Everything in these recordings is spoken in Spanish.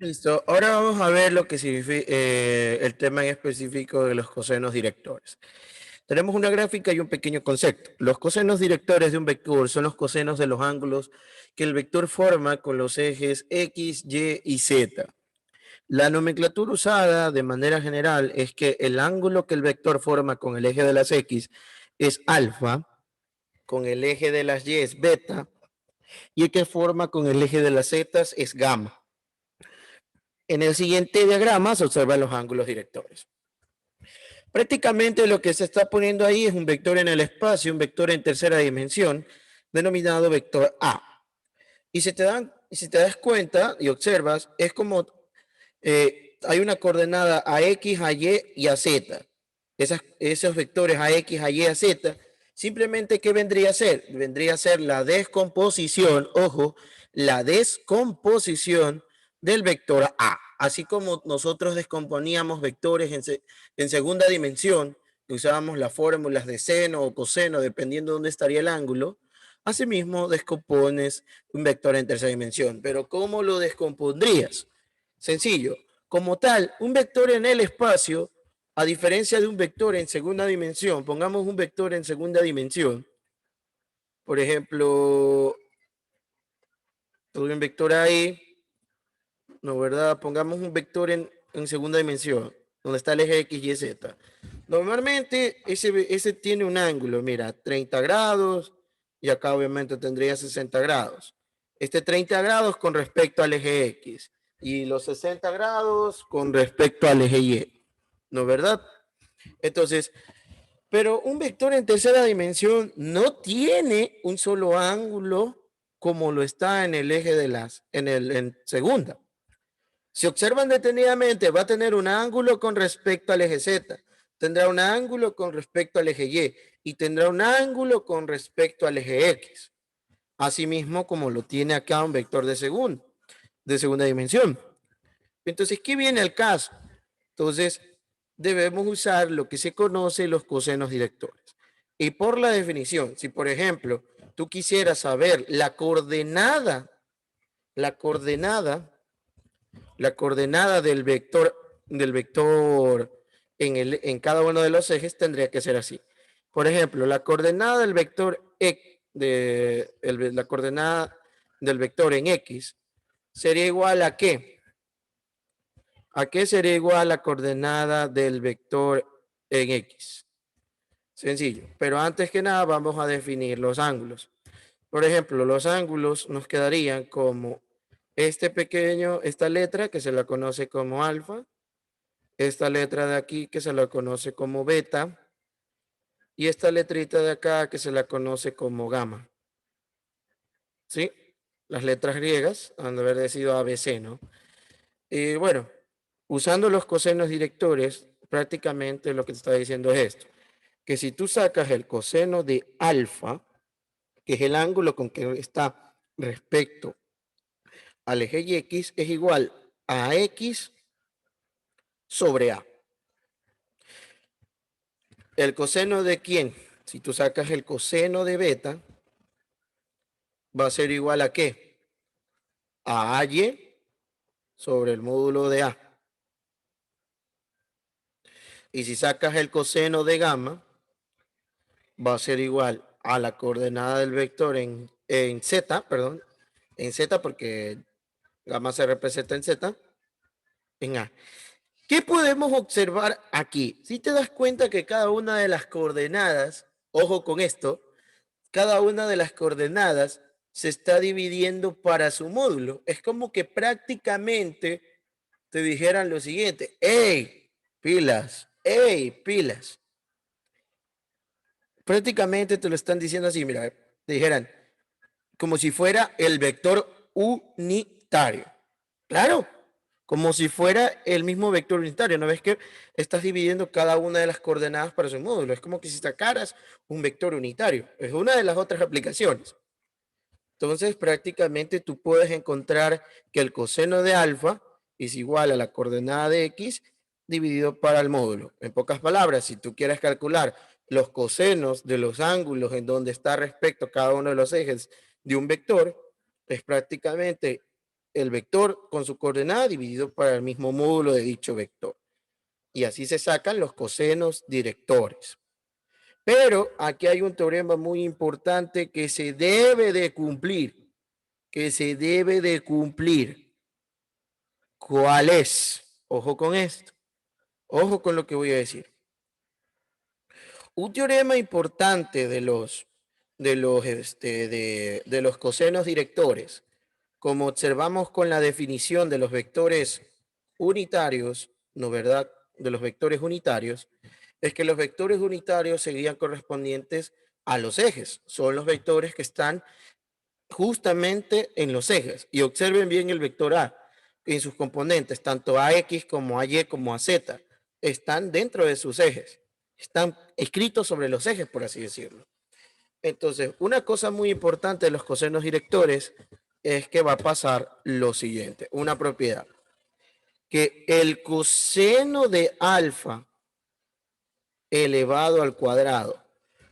Listo, ahora vamos a ver lo que significa el tema en específico de los cosenos directores. Tenemos una gráfica y un pequeño concepto. Los cosenos directores de un vector son los cosenos de los ángulos que el vector forma con los ejes X, Y y Z. La nomenclatura usada de manera general es que el ángulo que el vector forma con el eje de las X es alfa, con el eje de las Y es beta y el que forma con el eje de las Z es gamma. En el siguiente diagrama se observan los ángulos directores. Prácticamente lo que se está poniendo ahí es un vector en el espacio, un vector en tercera dimensión, denominado vector A. Y si te das cuenta y observas, es como hay una coordenada a X, a Y y a Z. Esos vectores a X, a Y, a Z, simplemente ¿qué vendría a ser? Vendría a ser la descomposición, ojo, la descomposición del vector A. Así como nosotros descomponíamos vectores en segunda dimensión, usábamos las fórmulas de seno o coseno, dependiendo de dónde estaría el ángulo, asimismo descompones un vector en tercera dimensión. Pero ¿cómo lo descompondrías? Sencillo. Como tal, un vector en el espacio, a diferencia de un vector en segunda dimensión, pongamos un vector en segunda dimensión, por ejemplo, tuve un vector ahí, no, ¿verdad? Pongamos un vector en segunda dimensión, donde está el eje X, Y, Z. Normalmente ese tiene un ángulo, mira, 30 grados, y acá obviamente tendría 60 grados. Este 30 grados con respecto al eje X, y los 60 grados con respecto al eje Y, ¿no, verdad? Entonces, pero un vector en tercera dimensión no tiene un solo ángulo como lo está en el eje en segunda. Si observan detenidamente, va a tener un ángulo con respecto al eje Z, tendrá un ángulo con respecto al eje Y y tendrá un ángulo con respecto al eje X. Asimismo, como lo tiene acá un vector de segunda dimensión. Entonces, ¿qué viene al caso? Entonces, debemos usar lo que se conoce los cosenos directores. Y por la definición, si por ejemplo tú quisieras saber la coordenada la coordenada del vector en cada uno de los ejes tendría que ser así. Por ejemplo, la coordenada del vector la coordenada del vector en X sería igual a ¿qué? ¿A qué sería igual la coordenada del vector en X? Sencillo, pero antes que nada vamos a definir los ángulos. Por ejemplo, los ángulos nos quedarían como esta letra que se la conoce como alfa, esta letra de aquí que se la conoce como beta y esta letrita de acá que se la conoce como gamma. ¿Sí? Las letras griegas han de haber sido ABC, ¿no? Y bueno, usando los cosenos directores, prácticamente lo que te está diciendo es esto, que si tú sacas el coseno de alfa, que es el ángulo con que está respecto al eje y X, es igual a X sobre A. ¿El coseno de quién? Si tú sacas el coseno de beta, va a ser igual a ¿qué? A AY sobre el módulo de A. Y si sacas el coseno de gamma, va a ser igual a la coordenada del vector en Z, perdón, en Z porque gamma se representa en Z, en A. ¿Qué podemos observar aquí? Si te das cuenta que cada una de las coordenadas, ojo con esto, cada una de las coordenadas se está dividiendo para su módulo. Es como que prácticamente te dijeran lo siguiente: ¡hey, pilas! ¡Hey, pilas! Prácticamente te lo están diciendo así, mira, te dijeran, como si fuera el vector unitario. Claro, como si fuera el mismo vector unitario. ¿No ves que estás dividiendo cada una de las coordenadas para su módulo? Es como que si sacaras un vector unitario. Es una de las otras aplicaciones. Entonces, prácticamente tú puedes encontrar que el coseno de alfa es igual a la coordenada de x dividido para el módulo. En pocas palabras, si tú quieres calcular los cosenos de los ángulos en donde está respecto a cada uno de los ejes de un vector, es prácticamente el vector con su coordenada dividido para el mismo módulo de dicho vector. Y así se sacan los cosenos directores. Pero aquí hay un teorema muy importante que se debe de cumplir, ¿Cuál es? Ojo con esto, ojo con lo que voy a decir. Un teorema importante de los cosenos directores, como observamos con la definición de los vectores unitarios, ¿no verdad? De los vectores unitarios, es que los vectores unitarios serían correspondientes a los ejes. Son los vectores que están justamente en los ejes. Y observen bien el vector A en sus componentes, tanto AX como AY como AZ, están dentro de sus ejes. Están escritos sobre los ejes, por así decirlo. Entonces, una cosa muy importante de los cosenos directores es que va a pasar lo siguiente, una propiedad, que el coseno de alfa elevado al cuadrado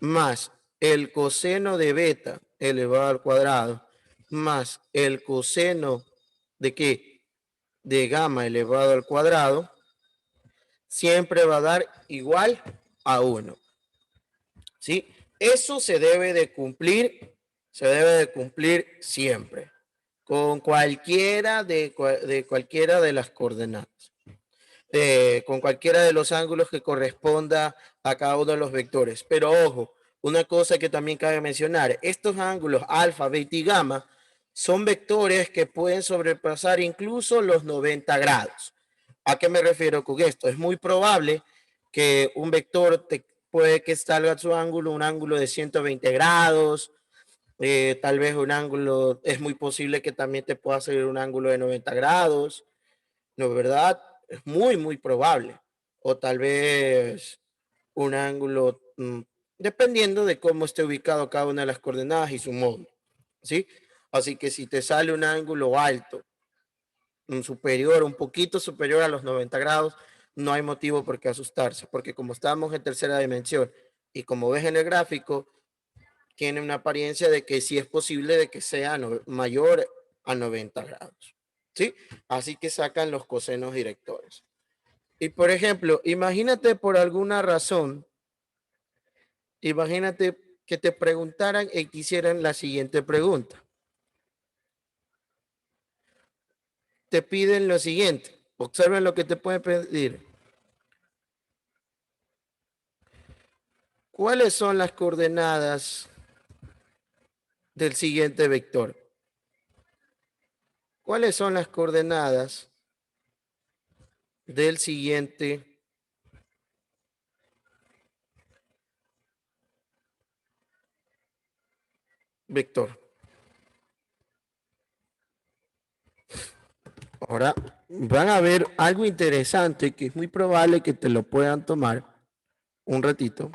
más el coseno de beta elevado al cuadrado más el coseno de qué? De gamma elevado al cuadrado siempre va a dar igual a 1. ¿Sí? Eso se debe de cumplir siempre, con cualquiera de las coordenadas, con cualquiera de los ángulos que corresponda a cada uno de los vectores. Pero ojo, una cosa que también cabe mencionar, estos ángulos alfa, beta y gamma son vectores que pueden sobrepasar incluso los 90 grados. ¿A qué me refiero con esto? Es muy probable que un vector puede que salga su ángulo, un ángulo de 120 grados, tal vez un ángulo, es muy posible que también te pueda salir un ángulo de 90 grados, ¿no es verdad? Es muy, muy probable. O tal vez un ángulo, dependiendo de cómo esté ubicado cada una de las coordenadas y su módulo, ¿sí? Así que si te sale un ángulo alto, un poquito superior a los 90 grados, no hay motivo por qué asustarse, porque como estamos en tercera dimensión y como ves en el gráfico, tiene una apariencia de que sí es posible de que sea mayor a 90 grados, ¿sí? Así que sacan los cosenos directores. Y por ejemplo, imagínate por alguna razón, imagínate que te preguntaran y quisieran la siguiente pregunta. Te piden lo siguiente, observen lo que te pueden pedir. ¿Cuáles son las coordenadas del siguiente vector? ¿Cuáles son las coordenadas del siguiente vector? Ahora van a ver algo interesante que es muy probable que te lo puedan tomar un ratito.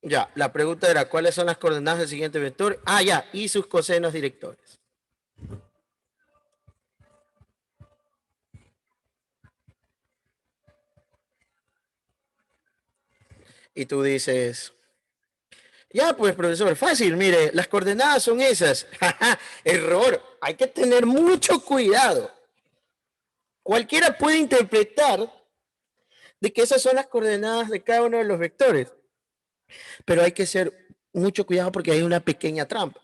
Ya, la pregunta era, ¿cuáles son las coordenadas del siguiente vector? Ah, ya, y sus cosenos directores. Y tú dices, ya, pues, profesor, fácil, mire, las coordenadas son esas. Error, hay que tener mucho cuidado. Cualquiera puede interpretar de que esas son las coordenadas de cada uno de los vectores, pero hay que hacer mucho cuidado porque hay una pequeña trampa.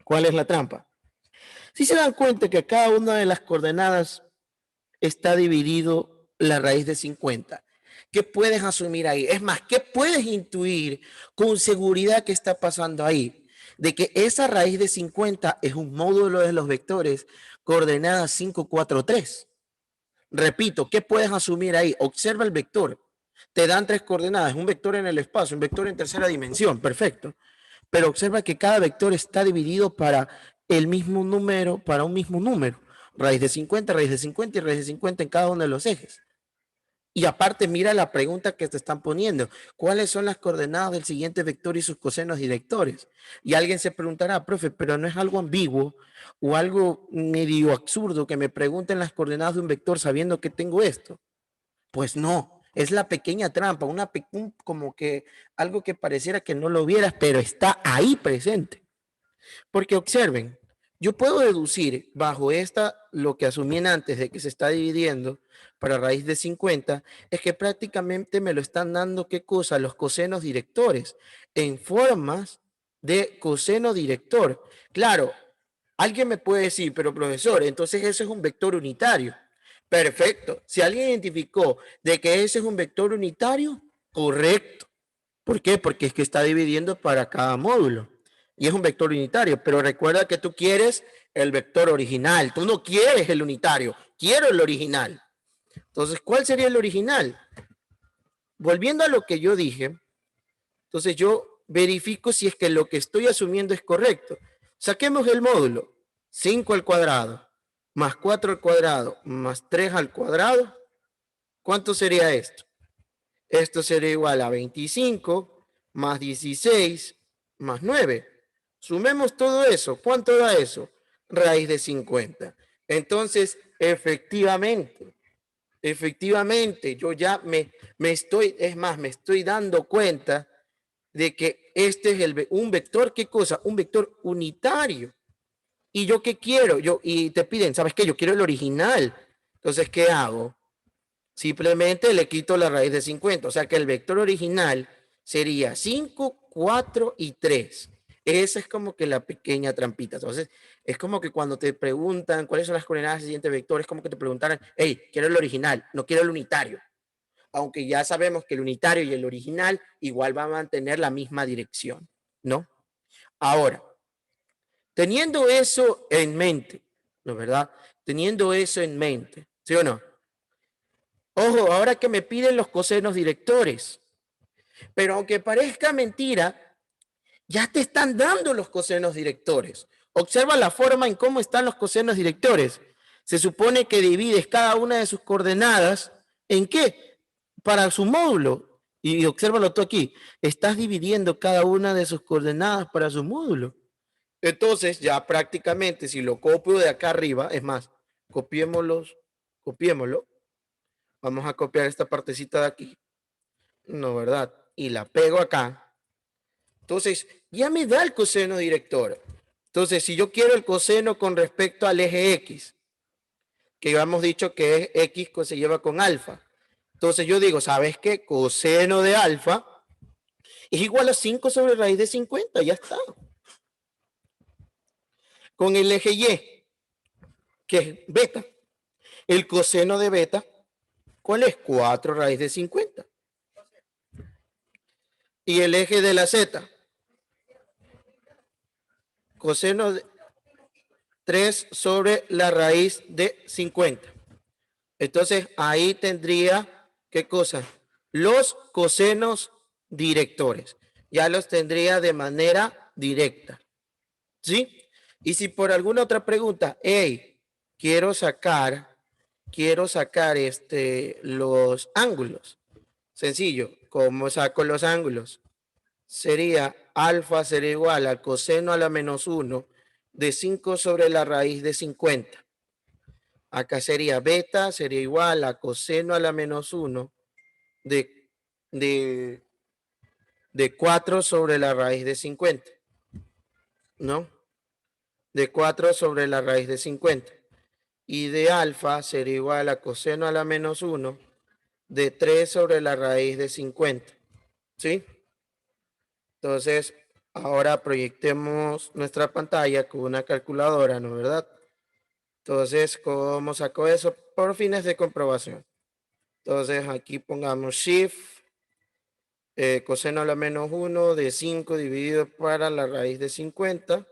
¿Cuál es la trampa? Si se dan cuenta que cada una de las coordenadas está dividido la raíz de 50. ¿Qué puedes asumir ahí? Es más, ¿qué puedes intuir con seguridad que está pasando ahí? De que esa raíz de 50 es un módulo de los vectores coordenadas 5, 4, 3. Repito, ¿qué puedes asumir ahí? Observa el vector. Te dan tres coordenadas, un vector en el espacio, un vector en tercera dimensión, perfecto. Pero observa que cada vector está dividido para el mismo número, para un mismo número. raíz de 50, raíz de 50 y raíz de 50 en cada uno de los ejes. Y aparte, mira la pregunta que te están poniendo. ¿Cuáles son las coordenadas del siguiente vector y sus cosenos directores? Y alguien se preguntará, profe, pero no es algo ambiguo o algo medio absurdo que me pregunten las coordenadas de un vector sabiendo que tengo esto. Pues no, es la pequeña trampa, como que algo que pareciera que no lo vieras, pero está ahí presente. Porque observen, yo puedo deducir bajo esta, lo que asumí antes de que se está dividiendo para raíz de 50, es que prácticamente me lo están dando, ¿qué cosa? Los cosenos directores, en formas de coseno director. Claro, alguien me puede decir, pero profesor, entonces eso es un vector unitario. Perfecto. Si alguien identificó de que ese es un vector unitario, correcto. ¿Por qué? Porque es que está dividiendo para cada módulo y es un vector unitario, pero recuerda que tú quieres el vector original, tú no quieres el unitario, quiero el original. Entonces, ¿cuál sería el original? Volviendo a lo que yo dije, entonces yo verifico si es que lo que estoy asumiendo es correcto. Saquemos el módulo, 5 al cuadrado, más 4 al cuadrado, más 3 al cuadrado. ¿Cuánto sería esto? Esto sería igual a 25 más 16 más 9. Sumemos todo eso. ¿Cuánto da eso? Raíz de 50. Entonces, efectivamente, yo ya me estoy, es más, me estoy dando cuenta de que este es un vector, ¿qué cosa? Un vector unitario. ¿Y yo qué quiero? Y te piden, ¿sabes qué? Yo quiero el original. Entonces, ¿qué hago? Simplemente le quito la raíz de 50. O sea que el vector original sería 5, 4 y 3. Esa es como que la pequeña trampita. Entonces, es como que cuando te preguntan cuáles son las coordenadas del siguiente vector, es como que te preguntaran, hey, quiero el original, no quiero el unitario. Aunque ya sabemos que el unitario y el original igual van a mantener la misma dirección, ¿no? Ahora, teniendo eso en mente, ¿no es verdad? Teniendo eso en mente, ¿sí o no? Ojo, ahora que me piden los cosenos directores. Pero aunque parezca mentira, ya te están dando los cosenos directores. Observa la forma en cómo están los cosenos directores. Se supone que divides cada una de sus coordenadas en qué? Para su módulo. Y obsérvalo tú aquí. Estás dividiendo cada una de sus coordenadas para su módulo. Entonces, ya prácticamente, si lo copio de acá arriba, es más, copiémoslo. Vamos a copiar esta partecita de aquí. No, ¿verdad? Y la pego acá. Entonces, ya me da el coseno director. Entonces, si yo quiero el coseno con respecto al eje X, que ya hemos dicho que es X se lleva con alfa. Entonces yo digo, ¿sabes qué? Coseno de alfa es igual a 5 sobre raíz de 50, ya está. Con el eje Y, que es beta, el coseno de beta, ¿cuál es? 4 raíz de 50. Y el eje de la Z, coseno de 3 sobre la raíz de 50. Entonces, ahí tendría, ¿qué cosa? Los cosenos directores. Ya los tendría de manera directa. ¿Sí? Y si por alguna otra pregunta, hey, quiero sacar los ángulos. Sencillo, ¿cómo saco los ángulos? Sería alfa sería igual al coseno a la menos 1 de 5 sobre la raíz de 50. Acá sería beta, sería igual a coseno a la menos 1 de, de, de 4 sobre la raíz de 50. ¿No? De 4 sobre la raíz de 50. Y de alfa sería igual a coseno a la menos 1 de 3 sobre la raíz de 50. ¿Sí? Entonces, ahora proyectemos nuestra pantalla con una calculadora, ¿no es verdad? Entonces, ¿cómo saco eso? Por fines de comprobación. Entonces, aquí pongamos shift, coseno a la menos 1 de 5 dividido para la raíz de 50.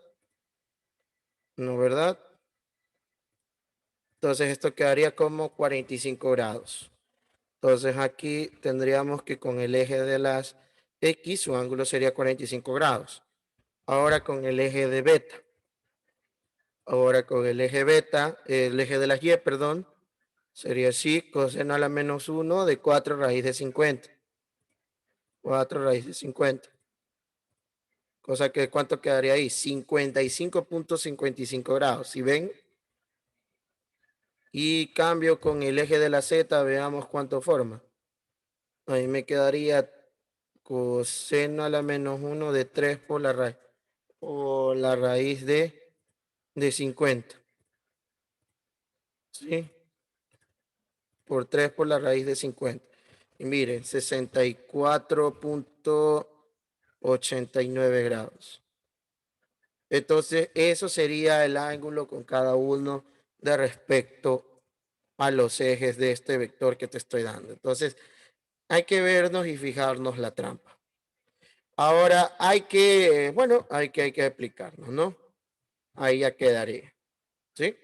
¿No es verdad? Entonces, esto quedaría como 45 grados. Entonces, aquí tendríamos que con el eje de las X, su ángulo sería 45 grados. Ahora con el eje de beta. Ahora con el eje beta, el eje de las y, perdón, sería así, coseno a la menos 1 de 4 raíz de 50. 4 raíz de 50. Cosa que, ¿cuánto quedaría ahí? 55.55 grados. ¿Sí ven? Y cambio con el eje de la z, veamos cuánto forma. Ahí me quedaría coseno a la menos 1 de 3 por la raíz de 50. ¿Sí? Por 3 por la raíz de 50. Y miren, 64.89 grados. Entonces, eso sería el ángulo con cada uno de respecto a los ejes de este vector que te estoy dando. Entonces, hay que vernos y fijarnos la trampa. Ahora hay que, bueno, hay que aplicarnos, ¿no? Ahí ya quedaría, ¿sí?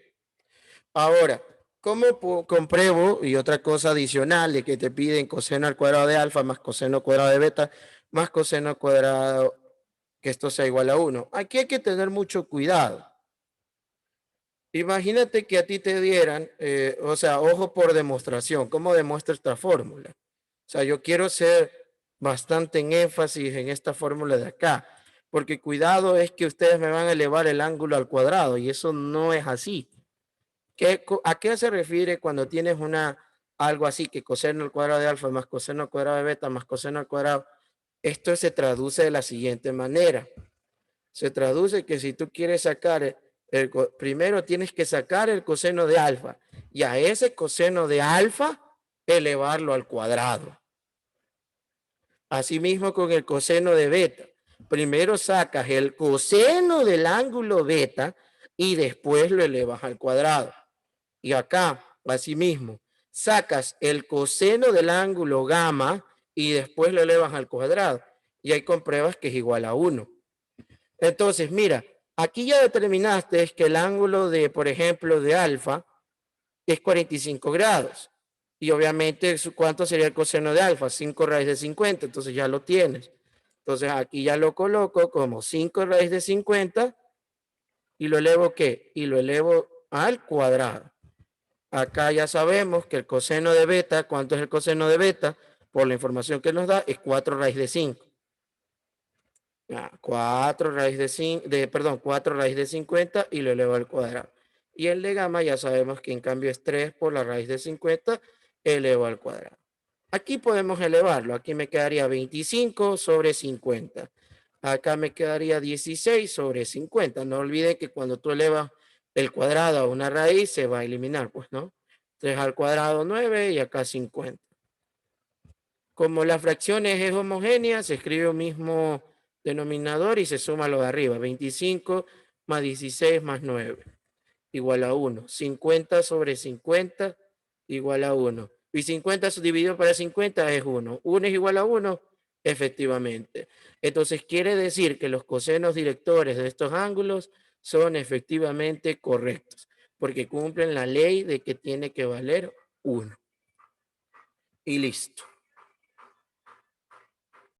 Ahora, ¿cómo compruebo? Y otra cosa adicional de que te piden coseno al cuadrado de alfa más coseno al cuadrado de beta más coseno al cuadrado, que esto sea igual a 1. Aquí hay que tener mucho cuidado. Imagínate que a ti te dieran, o sea, ojo por demostración, ¿cómo demuestra esta fórmula? O sea, yo quiero ser bastante en énfasis en esta fórmula de acá, porque cuidado es que ustedes me van a elevar el ángulo al cuadrado y eso no es así. ¿A qué se refiere cuando tienes algo así que coseno al cuadrado de alfa más coseno al cuadrado de beta más coseno al cuadrado? Esto se traduce de la siguiente manera. Se traduce que si tú quieres sacar primero tienes que sacar el coseno de alfa y a ese coseno de alfa elevarlo al cuadrado. Asimismo con el coseno de beta. Primero sacas el coseno del ángulo beta y después lo elevas al cuadrado. Y acá, asimismo, sacas el coseno del ángulo gamma y después lo elevas al cuadrado. Y ahí compruebas que es igual a 1. Entonces, mira, aquí ya determinaste que el ángulo de, por ejemplo, de alfa es 45 grados. Y obviamente, ¿cuánto sería el coseno de alfa? 5 raíz de 50, entonces ya lo tienes. Entonces aquí ya lo coloco como 5 raíz de 50 y lo elevo, ¿qué? Y lo elevo al cuadrado. Acá ya sabemos que el coseno de beta, ¿cuánto es el coseno de beta? Por la información que nos da, es 4 raíz de 5. 4 raíz de 5, perdón, 4 raíz de 50 y lo elevo al cuadrado. Y el de gamma ya sabemos que en cambio es 3 por la raíz de 50 elevado al cuadrado. Aquí podemos elevarlo. Aquí me quedaría 25 sobre 50. Acá me quedaría 16 sobre 50. No olviden que cuando tú elevas el cuadrado a una raíz se va a eliminar, pues, ¿no? 3 al cuadrado 9 y acá 50. Como la fracción es homogénea, se escribe el mismo denominador y se suma lo de arriba. 25 más 16 más 9 igual a 1. 50 sobre 50 igual a 1. Y 50 dividido para 50 es 1. 1 es igual a 1, efectivamente. Entonces quiere decir que los cosenos directores de estos ángulos son efectivamente correctos, porque cumplen la ley de que tiene que valer 1. Y listo.